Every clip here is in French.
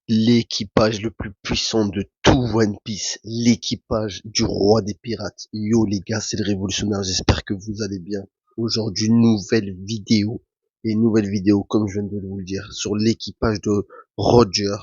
L'équipage le plus puissant de tout One Piece, l'équipage du roi des pirates. Yo les gars, c'est le révolutionnaire, j'espère que vous allez bien. Aujourd'hui, nouvelle vidéo, comme je viens de vous le dire, sur l'équipage de Roger.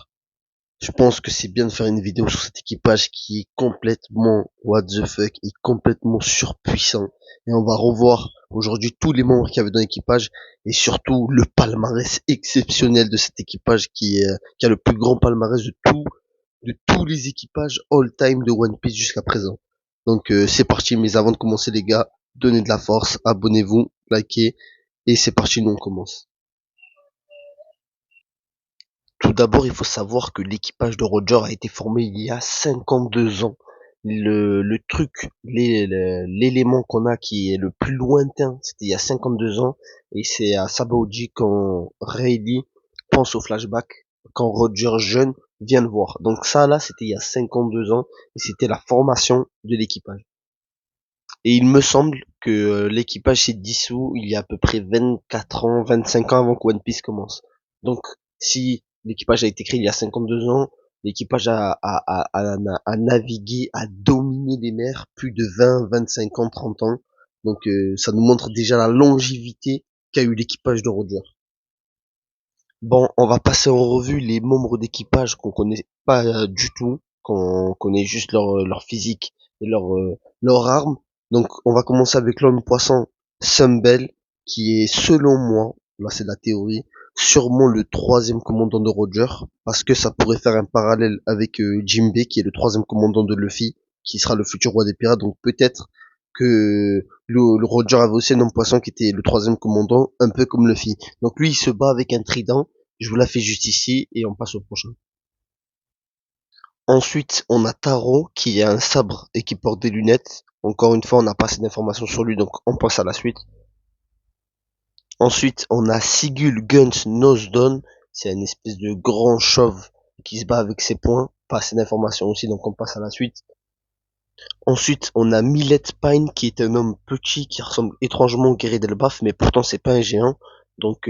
Je pense que c'est bien de faire une vidéo sur cet équipage qui est complètement what the fuck, et complètement surpuissant. Et on va revoir aujourd'hui tous les membres qu'il y avait dans l'équipage et surtout le palmarès exceptionnel de cet équipage qui a le plus grand palmarès de tous les équipages all-time de One Piece jusqu'à présent. Donc c'est parti, mais avant de commencer les gars, donnez de la force, abonnez-vous, likez et c'est parti, nous on commence. Tout d'abord, il faut savoir que l'équipage de Roger a été formé il y a 52 ans. Le truc, l'élément qu'on a qui est le plus lointain, c'était il y a 52 ans, et c'est à Sabaody quand Rayleigh pense au flashback, quand Roger jeune vient le voir. Donc ça là, c'était il y a 52 ans, et c'était la formation de l'équipage. Et il me semble que l'équipage s'est dissous il y a à peu près 24 ans, 25 ans avant que One Piece commence. Donc, si l'équipage a été créé il y a 52 ans, l'équipage a navigué, a dominé les mers plus de 20, 25 ans, 30 ans. Donc, ça nous montre déjà la longévité qu'a eu l'équipage de Roger. Bon, on va passer en revue les membres d'équipage qu'on connaît pas du tout, qu'on connaît juste leur physique et leur arme. Donc, on va commencer avec l'homme poisson Sumbel, qui est, selon moi, là c'est la théorie, sûrement le troisième commandant de Roger, parce que ça pourrait faire un parallèle avec Jinbei, qui est le troisième commandant de Luffy, qui sera le futur roi des pirates. Donc peut-être que le Roger avait aussi un homme poisson qui était le troisième commandant, un peu comme Luffy. Donc lui, il se bat avec un trident. Je vous la fais juste ici et on passe au prochain. Ensuite, on a Taro qui a un sabre et qui porte des lunettes. Encore une fois, on n'a pas assez d'informations sur lui, donc on passe à la suite. Ensuite, on a Sigul Guns Nosdon. C'est une espèce de grand chauve qui se bat avec ses poings. Pas assez d'informations aussi, donc on passe à la suite. Ensuite, on a Millet Pine qui est un homme petit qui ressemble étrangement au guerrier d'Elbaf, mais pourtant c'est pas un géant. Donc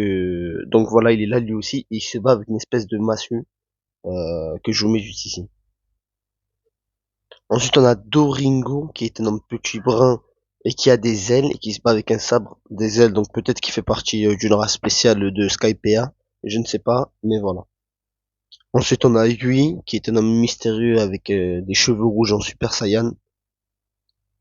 voilà, il est là lui aussi et il se bat avec une espèce de massue que je vous mets juste ici. Ensuite, on a Doringo, qui est un homme petit brun et qui a des ailes et qui se bat avec un sabre des ailes. Donc peut-être qu'il fait partie d'une race spéciale de Skypea. Je ne sais pas, mais voilà. Ensuite, on a Yui, qui est un homme mystérieux avec des cheveux rouges en Super Saiyan.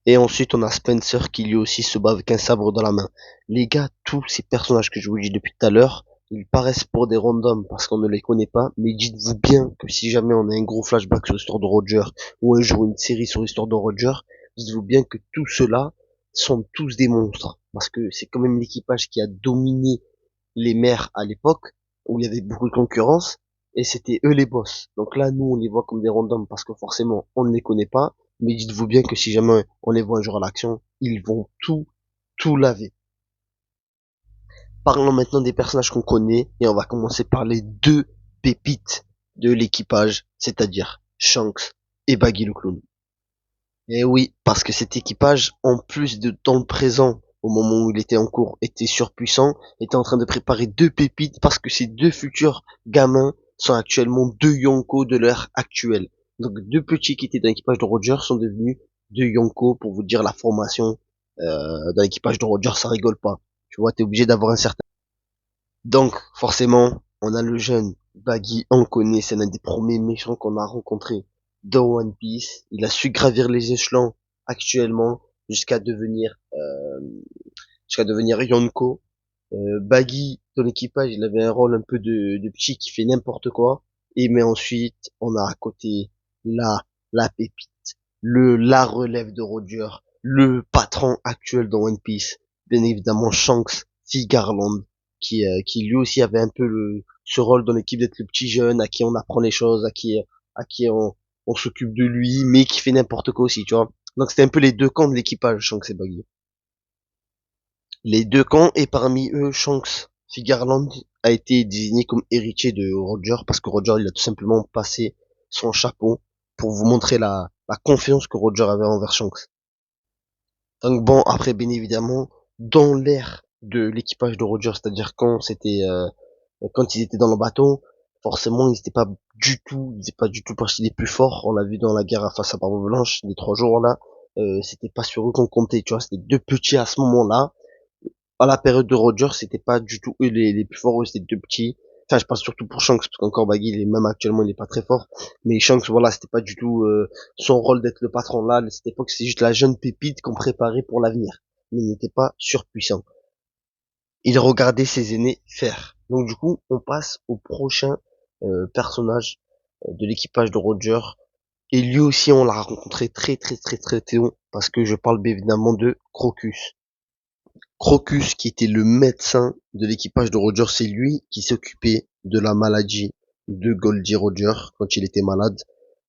Et ensuite, on a Spencer qui lui aussi se bat avec un sabre dans la main. Les gars, tous ces personnages que je vous dis depuis tout à l'heure, ils paraissent pour des randoms parce qu'on ne les connaît pas, mais dites-vous bien que si jamais on a un gros flashback sur l'histoire de Roger, ou un jour une série sur l'histoire de Roger, dites-vous bien que tout cela sont tous des monstres. Parce que c'est quand même l'équipage qui a dominé les mers à l'époque, où il y avait beaucoup de concurrence, et c'était eux les boss. Donc là, nous, on les voit comme des randoms parce que forcément, on ne les connaît pas, mais dites-vous bien que si jamais on les voit un jour à l'action, ils vont tout laver. Parlons maintenant des personnages qu'on connaît, et on va commencer par les deux pépites de l'équipage, c'est-à-dire Shanks et Baggy le Clown. Et oui, parce que cet équipage, en plus de dans le présent, au moment où il était en cours, était surpuissant, était en train de préparer deux pépites parce que ces deux futurs gamins sont actuellement deux Yonko de l'ère actuelle. Donc deux petits qui étaient dans l'équipage de Roger sont devenus deux Yonko. Pour vous dire la formation dans l'équipage de Roger, ça rigole pas. Tu vois, t'es obligé d'avoir un certain. Donc forcément, on a le jeune Baggy, on le connaît, c'est l'un des premiers méchants qu'on a rencontré dans One Piece. Il a su gravir les échelons actuellement jusqu'à devenir Yonko. Baggy dans l'équipage, il avait un rôle un peu de petit qui fait n'importe quoi. Et mais ensuite, on a à côté la pépite, la relève de Roger, le patron actuel dans One Piece, bien évidemment Shanks, T. Garland, qui lui aussi avait un peu ce rôle dans l'équipe d'être le petit jeune à qui on apprend les choses, à qui on s'occupe de lui, mais qui fait n'importe quoi aussi, tu vois. Donc c'était un peu les deux camps de l'équipage, Shanks et Baggy. Les deux camps, et parmi eux, Shanks Garland a été désigné comme héritier de Roger, parce que Roger, il a tout simplement passé son chapeau pour vous montrer la confiance que Roger avait envers Shanks. Donc bon, après, bien évidemment, dans l'ère de l'équipage de Roger, c'est-à-dire quand ils étaient dans le bateau, forcément ils étaient pas du tout partie des plus forts. On l'a vu dans la guerre face à Barbe Blanche, les 3 jours là, c'était pas sur eux qu'on comptait, tu vois, c'était deux petits à ce moment-là. À la période de Roger, c'était pas du tout eux les plus forts, eux c'était deux petits. Enfin, je parle surtout pour Shanks, parce qu'encore Baggy, même actuellement, il est pas très fort. Mais Shanks, voilà, c'était pas du tout son rôle d'être le patron là. À cette époque, c'est juste la jeune pépite qu'on préparait pour l'avenir. Mais il n'était pas surpuissant. Il regardait ses aînés faire. Donc du coup, on passe au prochain personnage de l'équipage de Roger. Et lui aussi, on l'a rencontré très tôt, parce que je parle bien évidemment de Crocus. Crocus, qui était le médecin de l'équipage de Roger, c'est lui qui s'occupait de la maladie de Goldie Roger quand il était malade.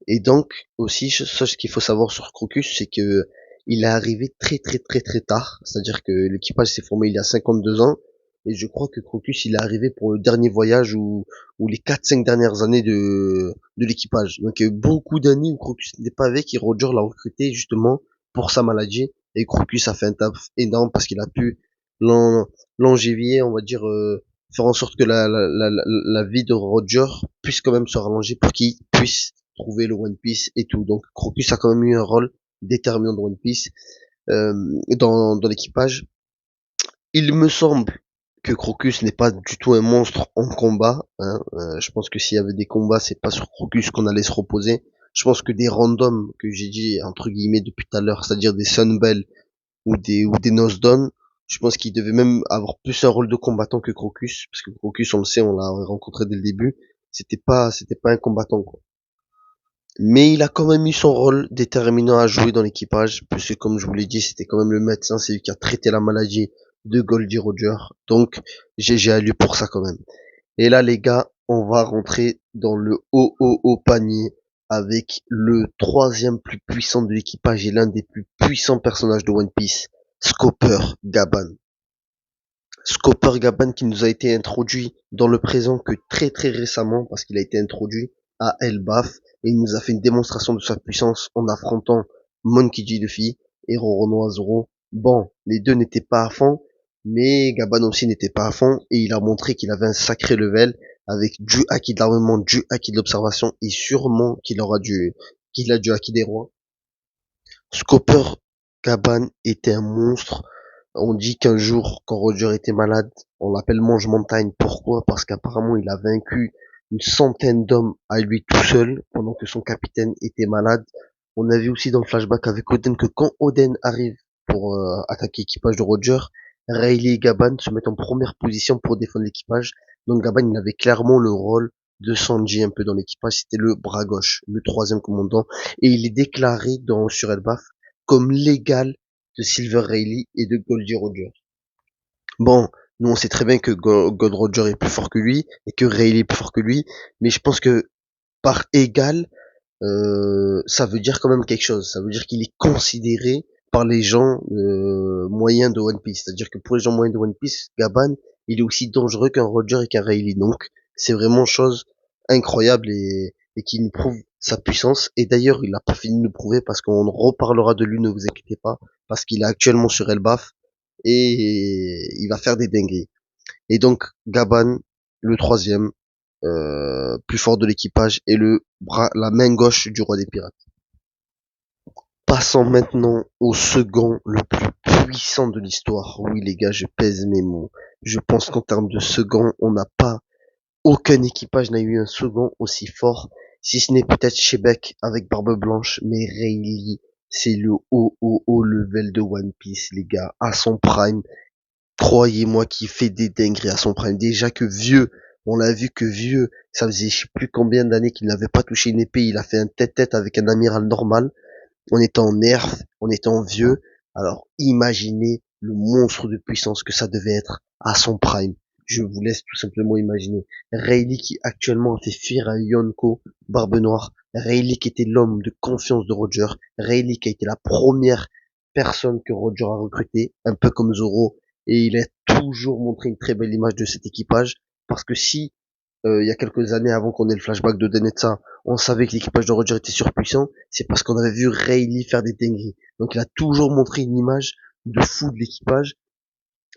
Et donc, aussi, ce qu'il faut savoir sur Crocus, c'est que il est arrivé très tard. C'est-à-dire que l'équipage s'est formé il y a 52 ans. Et je crois que Crocus, il est arrivé pour le dernier voyage ou les 4-5 dernières années de l'équipage. Donc, il y a eu beaucoup d'années où Crocus n'était pas avec et Roger l'a recruté justement pour sa maladie. Et Crocus a fait un taf énorme parce qu'il a pu longévier, on va dire, faire en sorte que la vie de Roger puisse quand même se rallonger pour qu'il puisse trouver le One Piece et tout. Donc Crocus a quand même eu un rôle déterminant dans One Piece, dans l'équipage. Il me semble que Crocus n'est pas du tout un monstre en combat. Hein. Je pense que s'il y avait des combats, c'est pas sur Crocus qu'on allait se reposer. Je pense que des randoms que j'ai dit entre guillemets depuis tout à l'heure, c'est-à-dire des Sunbell ou des Nosdon, je pense qu'il devait même avoir plus un rôle de combattant que Crocus, parce que Crocus, on le sait, on l'a rencontré dès le début, c'était pas un combattant, quoi. Mais il a quand même eu son rôle déterminant à jouer dans l'équipage, puisque comme je vous l'ai dit, c'était quand même le médecin, c'est lui qui a traité la maladie de Goldie Roger. Donc, GG à lui pour ça quand même. Et là, les gars, on va rentrer dans le haut panier avec le troisième plus puissant de l'équipage et l'un des plus puissants personnages de One Piece, Scopper Gaban. Scopper Gaban qui nous a été introduit dans le présent que très récemment parce qu'il a été introduit à Elbaf et il nous a fait une démonstration de sa puissance en affrontant Monkey D. Luffy et Roronoa Zoro. Bon, les deux n'étaient pas à fond, mais Gaban aussi n'était pas à fond et il a montré qu'il avait un sacré level avec du haki de l'armement, du haki de l'observation et sûrement qu'il a du haki des rois. Scopper Gaban était un monstre. On dit qu'un jour, quand Roger était malade, on l'appelle Mange-Montagne. Pourquoi? Parce qu'apparemment, il a vaincu une centaine d'hommes à lui tout seul, pendant que son capitaine était malade. On a vu aussi dans le flashback avec Oden que quand Oden arrive pour attaquer l'équipage de Roger, Rayleigh et Gaban se mettent en première position pour défendre l'équipage. Donc Gaban, il avait clairement le rôle de Sanji un peu dans l'équipage. C'était le bras gauche, le troisième commandant. Et il est déclaré sur Elbaf comme l'égal de Silver Rayleigh et de Goldie Roger. Bon, nous on sait très bien que Gold Roger est plus fort que lui et que Rayleigh est plus fort que lui, mais je pense que par égal, ça veut dire quand même quelque chose. Ça veut dire qu'il est considéré par les gens moyens de One Piece. C'est-à-dire que pour les gens moyens de One Piece, Gaban, il est aussi dangereux qu'un Roger et qu'un Rayleigh. Donc c'est vraiment chose incroyable et qui nous prouve sa puissance. Et d'ailleurs, il n'a pas fini de nous prouver parce qu'on reparlera de lui, ne vous inquiétez pas, parce qu'il est actuellement sur Elbaf et il va faire des dingueries. Et donc Gaban, le troisième, plus fort de l'équipage et la main gauche du roi des pirates. Passons maintenant au second, le plus puissant de l'histoire. Oui les gars, je pèse mes mots. Je pense qu'en termes de second, aucun équipage n'a eu un second aussi fort, si ce n'est peut-être Shebeck avec Barbe Blanche, mais Rayleigh, c'est le haut level de One Piece, les gars, à son prime. Croyez-moi qu'il fait des dingueries à son prime. Déjà que vieux, on l'a vu que vieux, ça faisait je sais plus combien d'années qu'il n'avait pas touché une épée, il a fait un tête-tête avec un amiral normal, on était en nerf, on était en vieux, alors imaginez le monstre de puissance que ça devait être à son prime. Je vous laisse tout simplement imaginer. Rayleigh qui actuellement a fait fuir un Yonko, Barbe Noire. Rayleigh qui était l'homme de confiance de Roger. Rayleigh qui a été la première personne que Roger a recruté, un peu comme Zoro. Et il a toujours montré une très belle image de cet équipage. Parce que si, il y a quelques années avant qu'on ait le flashback de Denetsa, on savait que l'équipage de Roger était surpuissant, c'est parce qu'on avait vu Rayleigh faire des dingueries. Donc il a toujours montré une image de fou de l'équipage.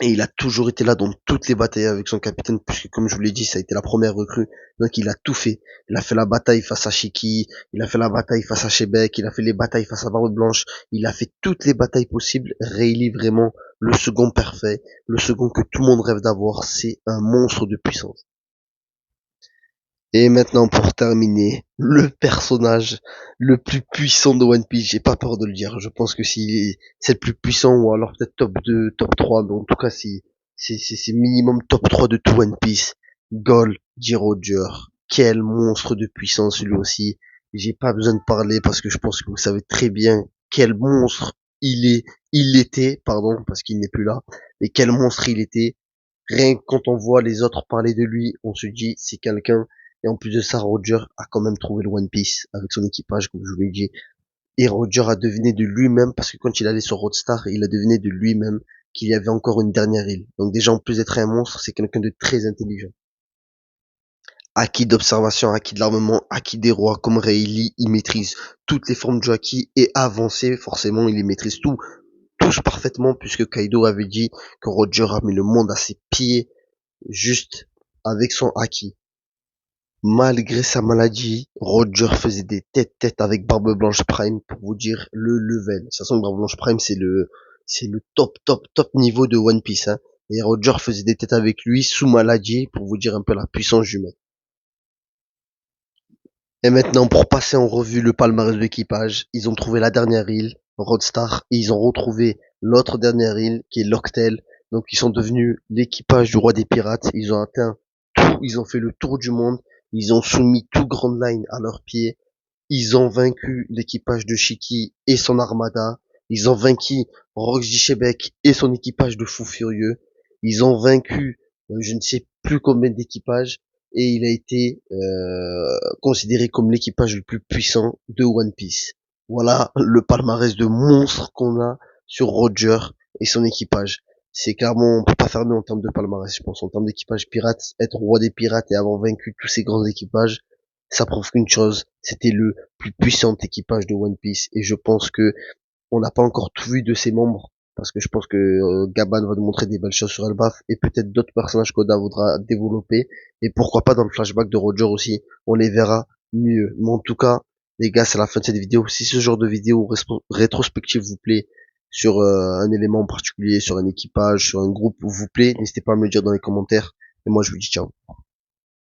Et il a toujours été là dans toutes les batailles avec son capitaine, puisque comme je vous l'ai dit, ça a été la première recrue. Donc il a tout fait. Il a fait la bataille face à Shiki, il a fait la bataille face à Shebek, il a fait les batailles face à Barbe Blanche, il a fait toutes les batailles possibles. Rayleigh, vraiment, le second parfait, le second que tout le monde rêve d'avoir, c'est un monstre de puissance. Et maintenant, pour terminer, le personnage le plus puissant de One Piece, j'ai pas peur de le dire. Je pense que si c'est le plus puissant, ou alors peut-être top 2, top 3, mais en tout cas, si c'est minimum top 3 de tout One Piece. Gold G. Roger. Quel monstre de puissance lui aussi. J'ai pas besoin de parler parce que je pense que vous savez très bien quel monstre il était, pardon, parce qu'il n'est plus là, mais quel monstre il était. Rien que quand on voit les autres parler de lui, on se dit c'est quelqu'un. Et en plus de ça, Roger a quand même trouvé le One Piece avec son équipage, comme je vous l'ai dit. Et Roger a deviné de lui-même, parce que quand il allait sur Roadstar, il a deviné de lui-même qu'il y avait encore une dernière île. Donc déjà, en plus d'être un monstre, c'est quelqu'un de très intelligent. Acquis d'observation, acquis de l'armement, acquis des rois, comme Rayleigh, il maîtrise toutes les formes de Haki et avancé, forcément, il les maîtrise tous parfaitement, puisque Kaido avait dit que Roger a mis le monde à ses pieds, juste avec son Haki. Malgré sa maladie, Roger faisait des tête-tête avec Barbe Blanche Prime pour vous dire le level. De toute façon, Barbe Blanche Prime, c'est le top niveau de One Piece, hein. Et Roger faisait des têtes avec lui sous maladie pour vous dire un peu la puissance du mec. Et maintenant, pour passer en revue le palmarès de l'équipage, ils ont trouvé la dernière île, Roadstar, et ils ont retrouvé l'autre dernière île, qui est Locktail. Donc, ils sont devenus l'équipage du roi des pirates. Ils ont atteint tout, ils ont fait le tour du monde. Ils ont soumis tout Grand Line à leurs pieds. Ils ont vaincu l'équipage de Shiki et son armada. Ils ont vaincu Roxy Shebek et son équipage de fous furieux. Ils ont vaincu je ne sais plus combien d'équipages et il a été considéré comme l'équipage le plus puissant de One Piece. Voilà le palmarès de monstres qu'on a sur Roger et son équipage. C'est clairement, on peut pas faire mieux en termes de palmarès, je pense. En termes d'équipage pirate, être roi des pirates et avoir vaincu tous ces grands équipages, ça prouve qu'une chose, c'était le plus puissant équipage de One Piece. Et je pense que on n'a pas encore tout vu de ses membres. Parce que je pense que Gaban va nous montrer des belles choses sur Elbaf et peut-être d'autres personnages qu'Oda voudra développer. Et pourquoi pas dans le flashback de Roger aussi, on les verra mieux. Mais en tout cas, les gars, c'est la fin de cette vidéo. Si ce genre de vidéo rétrospective vous plaît, sur un élément en particulier, sur un équipage, sur un groupe vous plaît, n'hésitez pas à me le dire dans les commentaires. Et moi, je vous dis ciao.